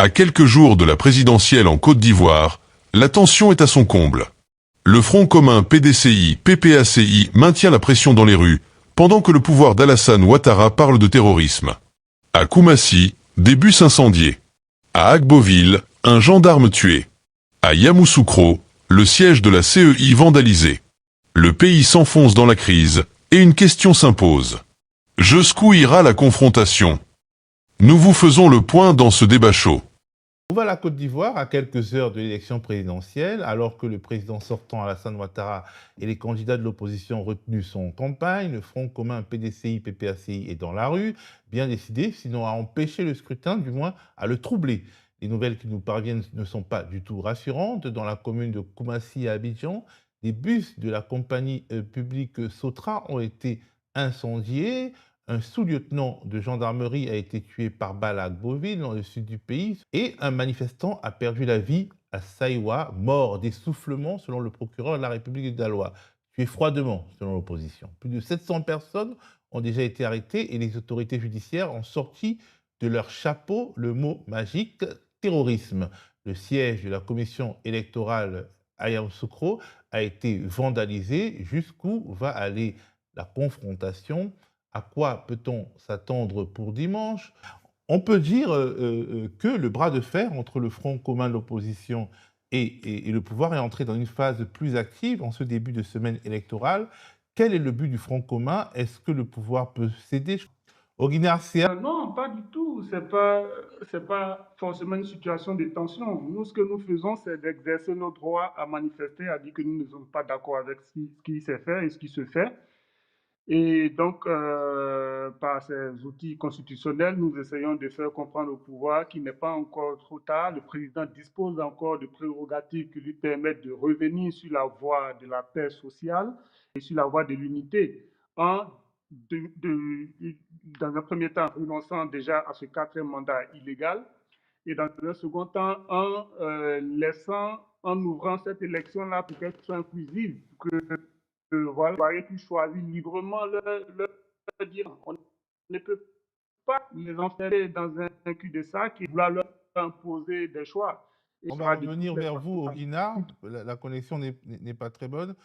À quelques jours de la présidentielle en Côte d'Ivoire, la tension est à son comble. Le Front commun PDCI-PPACI maintient la pression dans les rues, pendant que le pouvoir d'Alassane Ouattara parle de terrorisme. À Koumassi, des bus incendiés. À Agboville, un gendarme tué. À Yamoussoukro, le siège de la CEI vandalisé. Le pays s'enfonce dans la crise, et une question s'impose. Jusqu'où ira la confrontation? Nous vous faisons le point dans ce débat chaud. On va à la Côte d'Ivoire à quelques heures de l'élection présidentielle, alors que le président sortant Alassane Ouattara et les candidats de l'opposition retenus sont en campagne. Le Front commun PDCI-PPACI est dans la rue, bien décidé, sinon à empêcher le scrutin, du moins à le troubler. Les nouvelles qui nous parviennent ne sont pas du tout rassurantes. Dans la commune de Koumassi à Abidjan, les bus de la compagnie publique Sotra ont été incendiés. Un sous-lieutenant de gendarmerie a été tué par balle à Agboville, dans le sud du pays, et un manifestant a perdu la vie à Saïwa, mort d'essoufflement selon le procureur de la République de Daloa, tué froidement selon l'opposition. Plus de 700 personnes ont déjà été arrêtées et les autorités judiciaires ont sorti de leur chapeau le mot magique « terrorisme ». Le siège de la commission électorale à Yamoussoukro a été vandalisé. Jusqu'où va aller la confrontation? À quoi peut-on s'attendre pour dimanche? On peut dire que le bras de fer entre le Front commun de l'opposition et le pouvoir est entré dans une phase plus active en ce début de semaine électorale. Quel est le but du Front commun? Est-ce que le pouvoir peut céder? Au Guinée-Arséa? Non, pas du tout. C'est pas forcément une situation de tension. Nous, ce que nous faisons, c'est d'exercer nos droits à manifester, à dire que nous ne sommes pas d'accord avec ce qui s'est fait et ce qui se fait. Et donc, par ces outils constitutionnels, nous essayons de faire comprendre au pouvoir qu'il n'est pas encore trop tard. Le président dispose encore de prérogatives qui lui permettent de revenir sur la voie de la paix sociale et sur la voie de l'unité, en, dans un premier temps, renonçant déjà à ce quatrième mandat illégal, et dans un second temps, en ouvrant cette élection-là pour qu'elle soit inclusive, pour que voilà, puissent choisir librement leur dire. On ne peut pas les enfermer dans un cul-de-sac et vouloir leur imposer des choix. On va revenir vers vous au Guinard. La connexion n'est pas très bonne.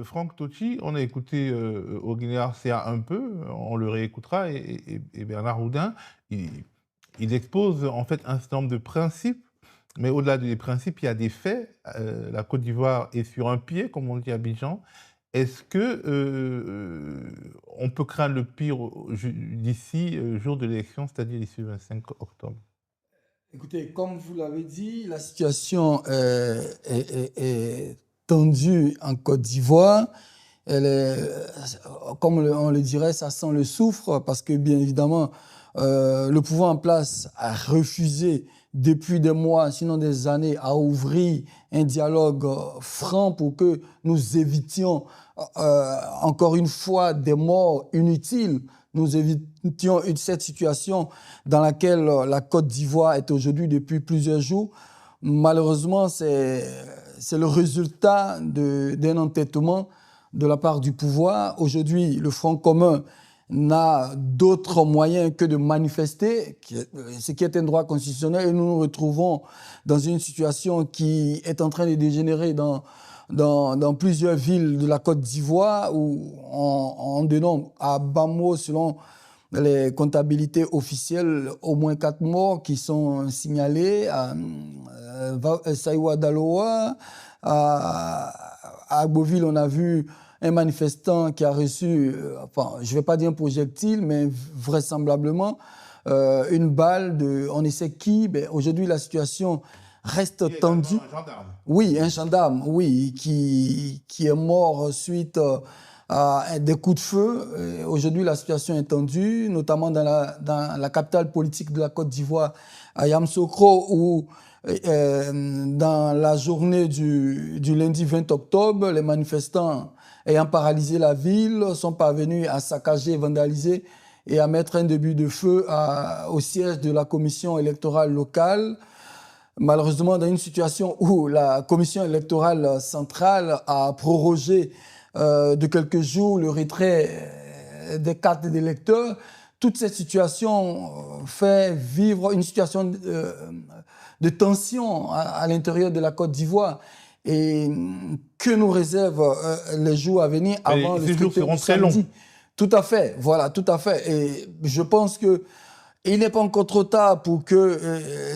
Franck Tocci, on a écouté au Guinée-Arséa un peu, on le réécoutera, et Bernard Houdin, il expose en fait un certain nombre de principes, mais au-delà des principes, il y a des faits. La Côte d'Ivoire est sur un pied, comme on dit à Abidjan. Est-ce que on peut craindre le pire d'ici jour de l'élection, c'est-à-dire d'ici le 25 octobre? Écoutez, comme vous l'avez dit, la situation est tendue en Côte d'Ivoire. Comme on le dirait, ça sent le soufre parce que, bien évidemment, le pouvoir en place a refusé depuis des mois, sinon des années, à ouvrir un dialogue franc pour que nous évitions encore une fois des morts inutiles. Nous évitions cette situation dans laquelle la Côte d'Ivoire est aujourd'hui depuis plusieurs jours. Malheureusement, c'est le résultat d'un entêtement de la part du pouvoir. Aujourd'hui, le Front commun n'a d'autre moyen que de manifester, ce qui est un droit constitutionnel, et nous nous retrouvons dans une situation qui est en train de dégénérer dans plusieurs villes de la Côte d'Ivoire, où on dénombre à Bamako, selon les comptabilités officielles, au moins 4 morts qui sont signalés, à Saïwa Daloa, à Agboville, on a vu un manifestant qui a reçu, enfin, je ne vais pas dire un projectile, mais vraisemblablement une balle de on ne sait qui. Aujourd'hui, la situation reste tendue. Un gendarme. Oui, un gendarme, oui, qui est mort suite à des coups de feu. Aujourd'hui, la situation est tendue, notamment dans la capitale politique de la Côte d'Ivoire, à Yamoussoukro, où dans la journée du lundi 20 octobre, les manifestants ayant paralysé la ville sont parvenus à saccager, vandaliser et à mettre un début de feu au siège de la commission électorale locale. Malheureusement, dans une situation où la commission électorale centrale a prorogé de quelques jours le retrait des cartes d'électeurs, toute cette situation fait vivre une situation de tension à l'intérieur de la Côte d'Ivoire. Et que nous réservent les jours à venir avant le scrutin du samedi. Tout à fait, voilà, tout à fait. Et je pense que il n'est pas encore trop tard pour que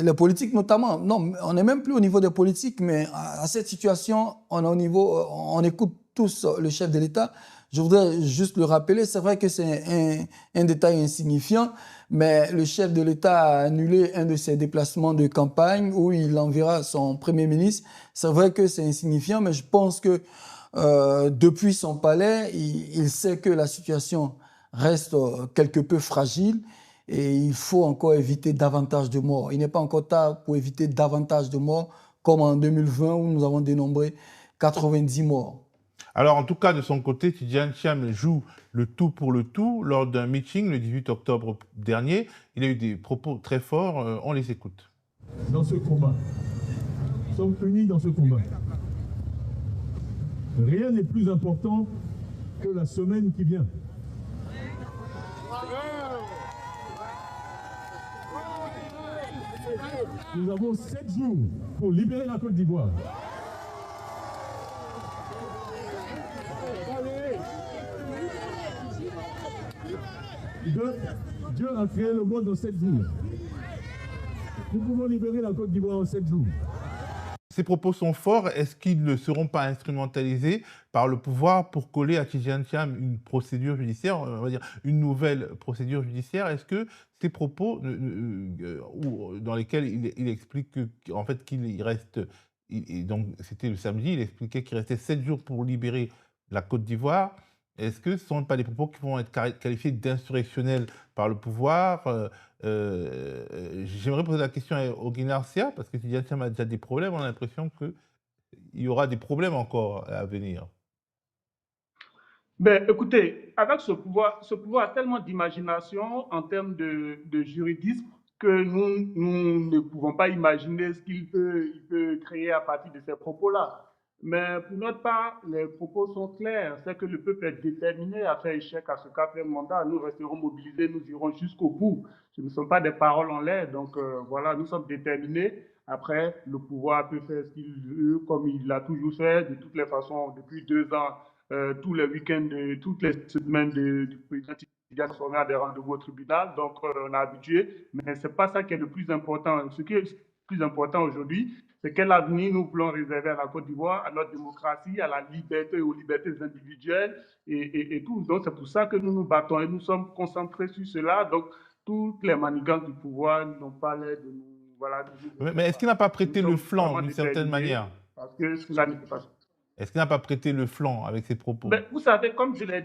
les politiques, notamment, non, on n'est même plus au niveau des politiques, mais à cette situation, on écoute tous le chef de l'État. Je voudrais juste le rappeler, c'est vrai que c'est un détail insignifiant, mais le chef de l'État a annulé un de ses déplacements de campagne où il enverra son Premier ministre. C'est vrai que c'est insignifiant, mais je pense que depuis son palais, il sait que la situation reste quelque peu fragile et il faut encore éviter davantage de morts. Il n'est pas encore tard pour éviter davantage de morts, comme en 2020 où nous avons dénombré 90 morts. Alors, en tout cas, de son côté, Tidjane Thiam joue le tout pour le tout. Lors d'un meeting le 18 octobre dernier, il a eu des propos très forts. On les écoute. Dans ce combat, nous sommes unis dans ce combat. Rien n'est plus important que la semaine qui vient. Nous avons 7 jours pour libérer la Côte d'Ivoire. Dieu a créé le monde en 7 jours. Nous pouvons libérer la Côte d'Ivoire en 7 jours. Ces propos sont forts. Est-ce qu'ils ne seront pas instrumentalisés par le pouvoir pour coller à Tidjane Thiam une procédure judiciaire, on va dire une nouvelle procédure judiciaire? Est-ce que ces propos dans lesquels il explique en fait qu'il reste, donc c'était le samedi, il expliquait qu'il restait 7 jours pour libérer la Côte d'Ivoire. Est-ce que ce ne sont pas des propos qui vont être qualifiés d'insurrectionnels par le pouvoir? J'aimerais poser la question à Oguinar Sia, parce que Tidjane Thiam a déjà des problèmes. On a l'impression qu'il y aura des problèmes encore à venir. Ben, écoutez, avec ce pouvoir a tellement d'imagination en termes de juridisme que nous ne pouvons pas imaginer ce qu'il peut créer à partir de ces propos-là. Mais pour notre part, les propos sont clairs. C'est que le peuple est déterminé à faire échec à ce quatrième mandat. Nous resterons mobilisés, nous irons jusqu'au bout. Ce ne sont pas des paroles en l'air. Donc voilà, nous sommes déterminés. Après, le pouvoir peut faire ce qu'il veut, comme il l'a toujours fait, de toutes les façons, depuis 2 ans. Tous les week-ends, toutes les semaines du président Tidjane Thiam a des rendez-vous au tribunal, donc on est habitué. Mais ce n'est pas ça qui est le plus important. Ce qui est le plus important aujourd'hui, c'est quel avenir nous voulons réserver à la Côte d'Ivoire, à notre démocratie, à la liberté, aux libertés individuelles et tout. Donc c'est pour ça que nous nous battons et nous sommes concentrés sur cela. Donc toutes les manigances du pouvoir n'ont pas l'air de nous... Voilà, mais est-ce qu'il n'a pas prêté le flanc d'une certaine manière? Parce que cela n'est pas... Est-ce qu'il n'a pas prêté le flanc avec ses propos? Mais vous savez, comme je l'ai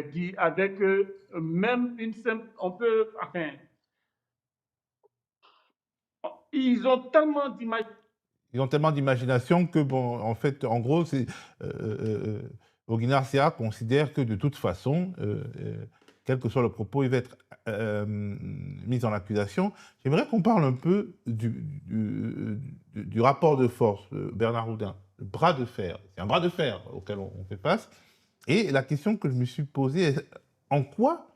dit, avec même une simple, on peut, enfin, ils ont tellement d'imagination que, bon, en fait, en gros, Oguinar Sia considère que de toute façon, quel que soit le propos, il va être mis en accusation. J'aimerais qu'on parle un peu du rapport de force, Bernard Oudin, le bras de fer. C'est un bras de fer auquel on fait face. Et la question que je me suis posée est en quoi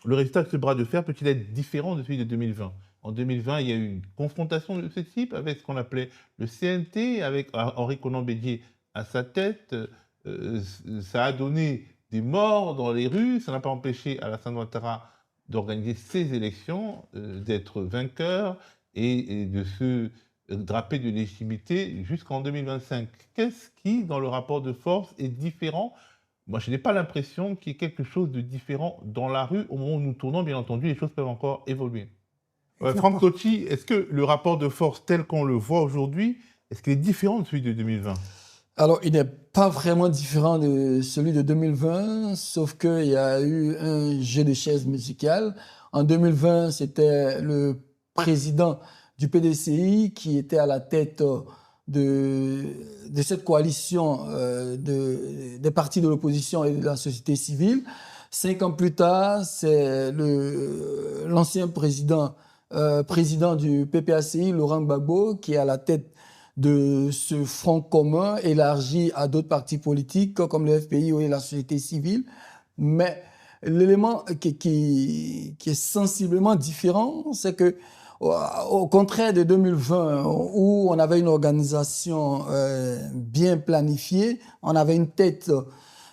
le résultat de ce bras de fer peut-il être différent de celui de 2020 ? En 2020, il y a eu une confrontation de ce type avec ce qu'on appelait le CNT, avec Henri Konan Bédié à sa tête. Ça a donné des morts dans les rues, ça n'a pas empêché Alassane Ouattara d'organiser ses élections, d'être vainqueur et de se draper de légitimité jusqu'en 2025. Qu'est-ce qui, dans le rapport de force, est différent ? Moi, je n'ai pas l'impression qu'il y ait quelque chose de différent dans la rue. Au moment où nous tournons, bien entendu, les choses peuvent encore évoluer. Franck Totti, est-ce que le rapport de force tel qu'on le voit aujourd'hui, est-ce qu'il est différent de celui de 2020 ? Alors, il n'est pas vraiment différent de celui de 2020, sauf qu'il y a eu un jeu de chaises musicales. En 2020, c'était le président du PDCI qui était à la tête de cette coalition des partis de l'opposition et de la société civile. 5 ans plus tard, c'est l'ancien président du PPACI, Laurent Gbagbo, qui est à la tête de ce front commun élargi à d'autres partis politiques comme le FPI et la société civile. Mais l'élément qui est sensiblement différent, c'est que, au contraire de 2020, où on avait une organisation bien planifiée, on avait une tête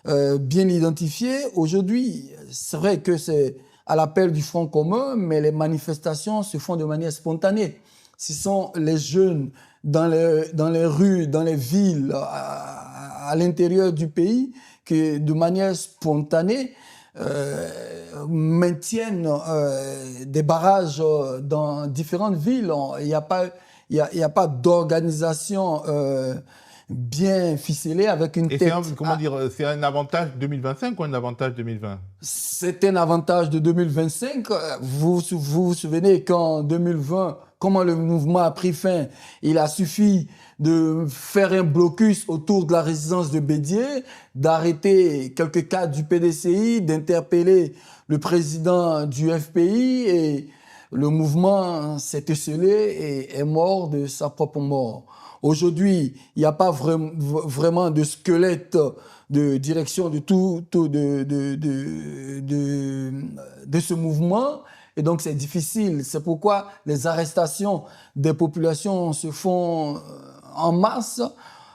bien identifiée, aujourd'hui, c'est vrai que c'est à l'appel du Front commun, mais les manifestations se font de manière spontanée. Ce sont les jeunes dans les rues, dans les villes, à l'intérieur du pays, qui, de manière spontanée, maintiennent des barrages dans différentes villes. Il n'y a pas d'organisation bien ficelée avec une tête. C'est un avantage 2025 ou un avantage 2020? C'est un avantage de 2025. Vous vous souvenez qu'en 2020, comment le mouvement a pris fin? Il a suffi de faire un blocus autour de la résidence de Bédié, d'arrêter quelques cadres du PDCI, d'interpeller le président du FPI, et le mouvement s'est esselé et est mort de sa propre mort. Aujourd'hui, il n'y a pas vraiment de squelette de direction de de ce mouvement. Et donc, c'est difficile. C'est pourquoi les arrestations des populations se font en masse.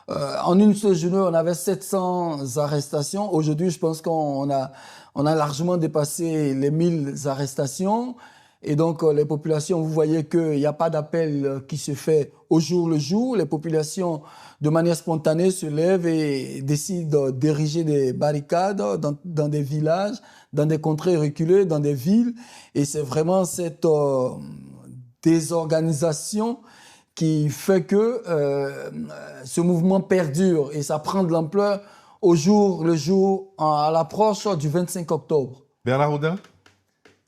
En une seule journée, on avait 700 arrestations. Aujourd'hui, je pense qu'on a largement dépassé les 1000 arrestations. Et donc, les populations, vous voyez qu'il n'y a pas d'appel qui se fait au jour le jour. Les populations, de manière spontanée, se lèvent et décident d'ériger des barricades dans des villages, dans des contrées reculées, dans des villes. Et c'est vraiment cette désorganisation qui fait que ce mouvement perdure, et ça prend de l'ampleur au jour le jour, à l'approche du 25 octobre. Bernard Audin?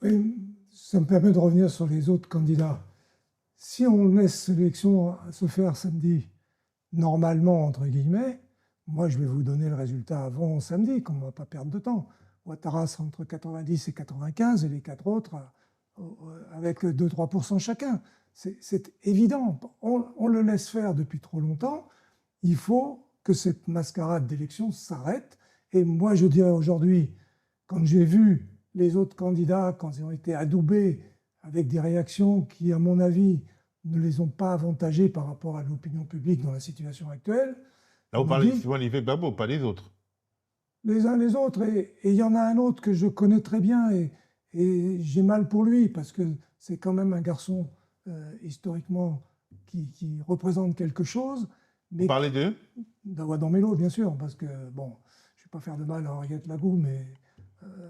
Oui, ça me permet de revenir sur les autres candidats. Si on laisse l'élection se faire samedi, normalement, entre guillemets, moi je vais vous donner le résultat avant samedi, comme on ne va pas perdre de temps. Ouattara sera entre 90 et 95, et les quatre autres avec 2-3% chacun. C'est évident. On le laisse faire depuis trop longtemps. Il faut que cette mascarade d'élection s'arrête. Et moi, je dirais aujourd'hui, quand j'ai vu les autres candidats, quand ils ont été adoubés avec des réactions qui, à mon avis, ne les ont pas avantagés par rapport à l'opinion publique dans la situation actuelle. Là, vous parlez souvent d'Yves Babo, pas les autres. Les uns les autres. Et il y en a un autre que je connais très bien, et j'ai mal pour lui, parce que c'est quand même un garçon historiquement qui représente quelque chose. Mais vous parlez d'eux? Daouda Melo, bien sûr, parce que, bon, je ne vais pas faire de mal à Henriette Lagou, mais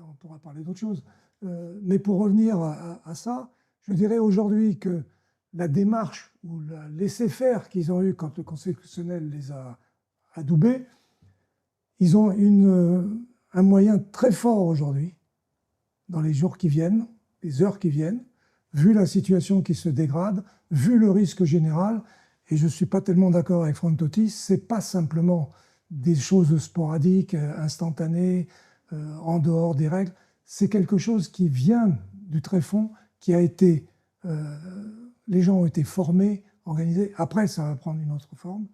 on pourra parler d'autre chose. Mais pour revenir à ça, je dirais aujourd'hui que la démarche ou le laisser-faire qu'ils ont eu quand le Conseil constitutionnel les a adoubés, ils ont un moyen très fort aujourd'hui, dans les jours qui viennent, les heures qui viennent, vu la situation qui se dégrade, vu le risque général. Et je ne suis pas tellement d'accord avec Franck Totti, ce n'est pas simplement des choses sporadiques, instantanées, en dehors des règles. C'est quelque chose qui vient du tréfonds, qui a été... les gens ont été formés, organisés. Après, ça va prendre une autre forme.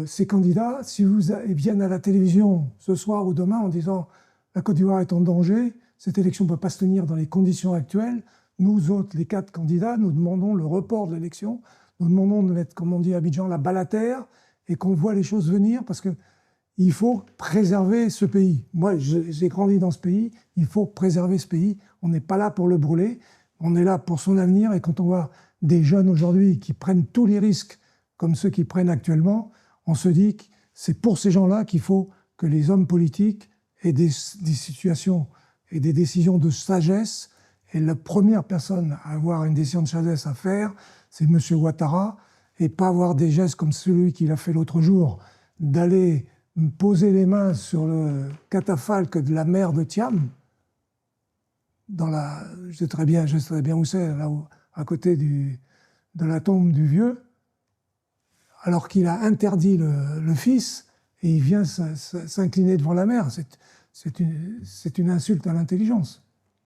Ces candidats, si vous viennent à la télévision ce soir ou demain en disant « la Côte d'Ivoire est en danger, cette élection ne peut pas se tenir dans les conditions actuelles », nous autres, les 4 candidats, nous demandons le report de l'élection. Nous demandons de mettre, comme on dit à Abidjan, la balle à terre, et qu'on voit les choses venir, parce qu'il faut préserver ce pays. Moi, j'ai grandi dans ce pays, il faut préserver ce pays. On n'est pas là pour le brûler, on est là pour son avenir. Et quand on voit des jeunes aujourd'hui qui prennent tous les risques, comme ceux qui prennent actuellement, on se dit que c'est pour ces gens-là qu'il faut que les hommes politiques aient des situations et des décisions de sagesse. Et la première personne à avoir une décision de sagesse à faire, c'est M. Ouattara, et pas avoir des gestes comme celui qu'il a fait l'autre jour, d'aller poser les mains sur le catafalque de la mère de Thiam, je sais très bien où c'est, là à côté de la tombe du vieux, alors qu'il a interdit le fils, et il vient s'incliner devant la mère. C'est une insulte à l'intelligence.